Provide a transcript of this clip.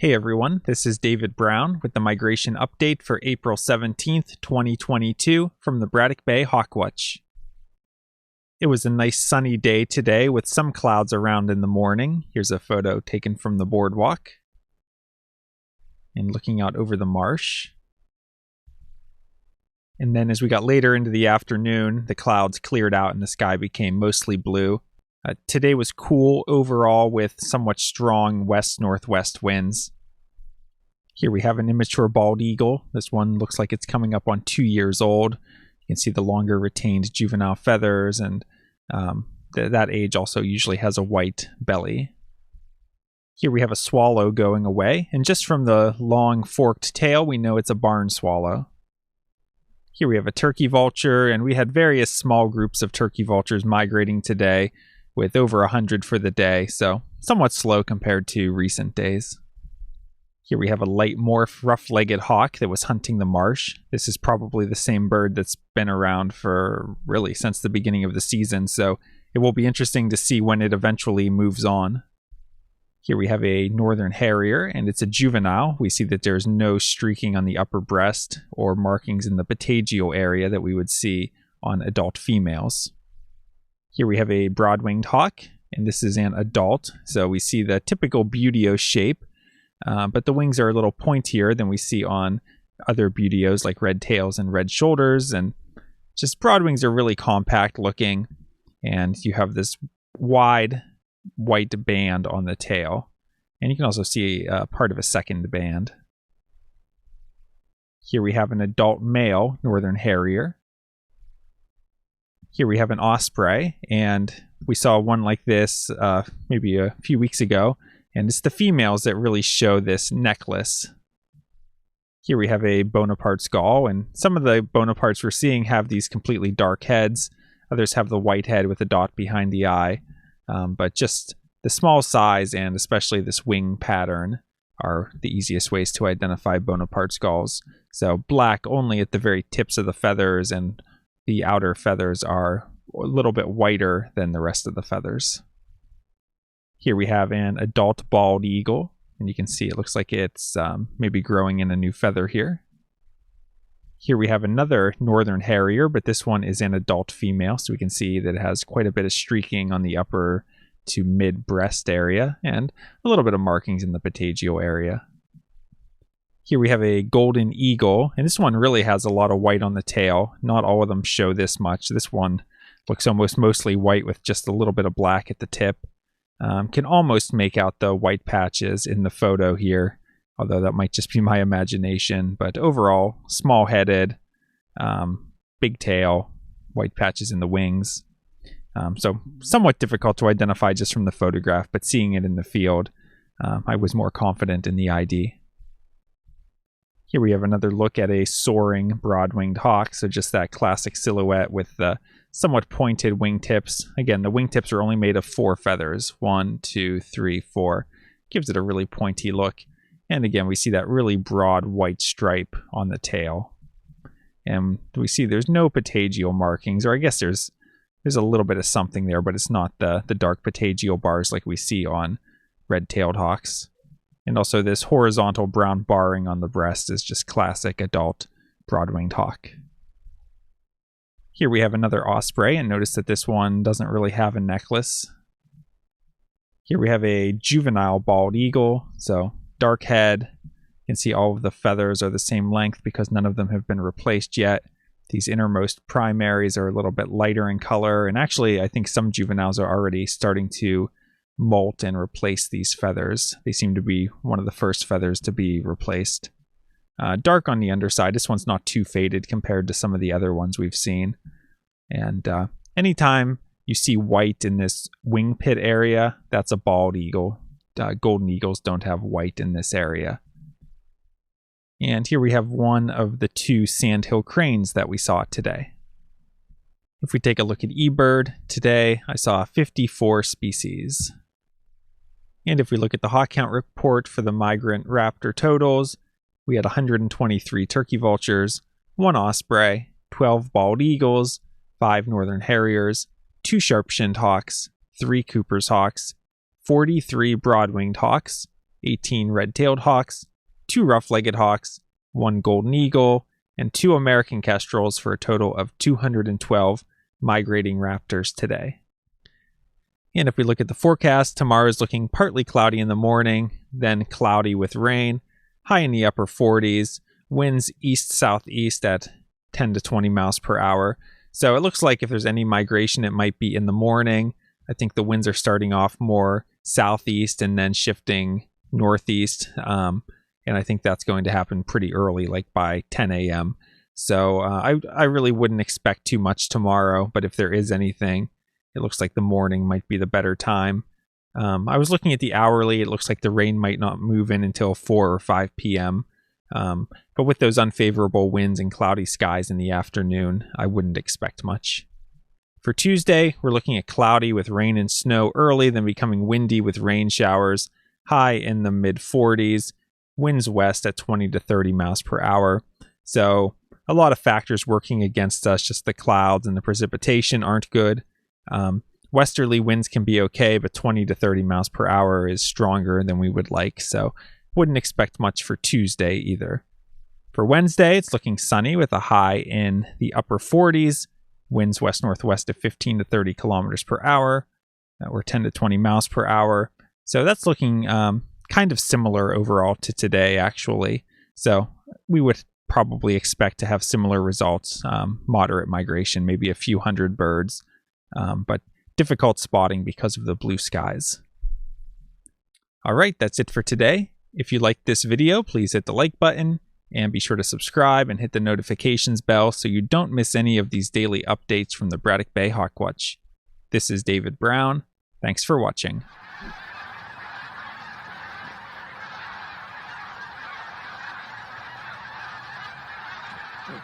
Hey everyone, this is David Brown with the migration update for April 17th, 2022 from the Braddock Bay Hawk Watch. It was a nice sunny day today with some clouds around in the morning. Here's a photo taken from the boardwalk and looking out over the marsh. And then as we got later into the afternoon, the clouds cleared out and the sky became mostly blue. Today was cool overall with somewhat strong west-northwest winds. Here we have an immature bald eagle. This one looks like it's coming up on 2 years old. You can see the longer retained juvenile feathers, and that age also usually has a white belly. Here we have a swallow going away, and just from the long forked tail we know it's a barn swallow. Here we have a turkey vulture, and we had various small groups of turkey vultures migrating today, with over 100 for the day, so somewhat slow compared to recent days. Here we have a light morph rough-legged hawk that was hunting the marsh. This is probably the same bird that's been around for really since the beginning of the season, so it will be interesting to see when it eventually moves on. Here we have a northern harrier, and it's a juvenile. We see that there's no streaking on the upper breast or markings in the patagial area that we would see on adult females. Here we have a broad-winged hawk, and this is an adult, so we see the typical buteo shape, but the wings are a little pointier than we see on other buteos like red tails and red shoulders, and just broad wings are really compact looking, and you have this wide white band on the tail, and you can also see part of a second band. Here we have an adult male northern harrier. Here we have an osprey, and we saw one like this maybe a few weeks ago, and it's the females that really show this necklace. Here we have a Bonaparte's gull, and some of the Bonapartes we're seeing have these completely dark heads. Others have the white head with a dot behind the eye, but just the small size and especially this wing pattern are the easiest ways to identify Bonaparte's gulls. So black only at the very tips of the feathers, and the outer feathers are a little bit whiter than the rest of the feathers. Here we have an adult bald eagle, and you can see it looks like it's maybe growing in a new feather here. Here we have another northern harrier, but this one is an adult female, so we can see that it has quite a bit of streaking on the upper to mid breast area and a little bit of markings in the patagial area. Here we have a golden eagle, and this one really has a lot of white on the tail. Not all of them show this much. This one looks almost mostly white with just a little bit of black at the tip. Can almost make out the white patches in the photo here, although that might just be my imagination. But overall, small-headed, big tail, white patches in the wings. So somewhat difficult to identify just from the photograph, but seeing it in the field, I was more confident in the ID. Here we have another look at a soaring broad-winged hawk, so just that classic silhouette with the somewhat pointed wingtips. Again, the wingtips are only made of 4 feathers. 1, 2, 3, 4. Gives it a really pointy look. And again, we see that really broad white stripe on the tail. And we see there's no patagial markings, or I guess there's a little bit of something there, but it's not the dark patagial bars like we see on red-tailed hawks. And also this horizontal brown barring on the breast is just classic adult broad-winged hawk. Here we have another osprey, and notice that this one doesn't really have a necklace. Here we have a juvenile bald eagle, so dark head. You can see all of the feathers are the same length because none of them have been replaced yet. These innermost primaries are a little bit lighter in color, and actually I think some juveniles are already starting to molt and replace these feathers. They seem to be one of the first feathers to be replaced. Dark on the underside. This one's not too faded compared to some of the other ones we've seen. And anytime you see white in this wing pit area, that's a bald eagle. Golden eagles don't have white in this area. And here we have one of the 2 sandhill cranes that we saw today. If we take a look at eBird, today I saw 54 species. And if we look at the HawkCount report for the migrant raptor totals, we had 123 turkey vultures, 1 osprey, 12 bald eagles, 5 northern harriers, 2 sharp-shinned hawks, 3 Cooper's hawks, 43 broad-winged hawks, 18 red-tailed hawks, 2 rough-legged hawks, 1 golden eagle, and 2 American kestrels for a total of 212 migrating raptors today. And if we look at the forecast, tomorrow is looking partly cloudy in the morning, then cloudy with rain, high in the upper 40s, winds east-southeast at 10 to 20 miles per hour. So it looks like if there's any migration, it might be in the morning. I think the winds are starting off more southeast and then shifting northeast. And I think that's going to happen pretty early, like by 10 a.m. So I really wouldn't expect too much tomorrow, but if there is anything, it looks like the morning might be the better time. I was looking at the hourly. It looks like the rain might not move in until 4 or 5 p.m. But with those unfavorable winds and cloudy skies in the afternoon, I wouldn't expect much. For Tuesday, we're looking at cloudy with rain and snow early, then becoming windy with rain showers, high in the mid-40s, winds west at 20 to 30 miles per hour. So a lot of factors working against us. Just the clouds and the precipitation aren't good. Westerly winds can be okay, but 20 to 30 miles per hour is stronger than we would like, so wouldn't expect much for Tuesday either. For Wednesday, it's looking sunny with a high in the upper 40s, winds west-northwest of 15 to 30 kilometers per hour, or 10 to 20 miles per hour. So that's looking kind of similar overall to today, actually. So we would probably expect to have similar results, moderate migration, maybe a few hundred birds, but difficult spotting because of the blue skies. All right, that's it for today. If you liked this video, please hit the like button and be sure to subscribe and hit the notifications bell so you don't miss any of these daily updates from the Braddock Bay Hawk Watch. This is David Brown. Thanks for watching. Good.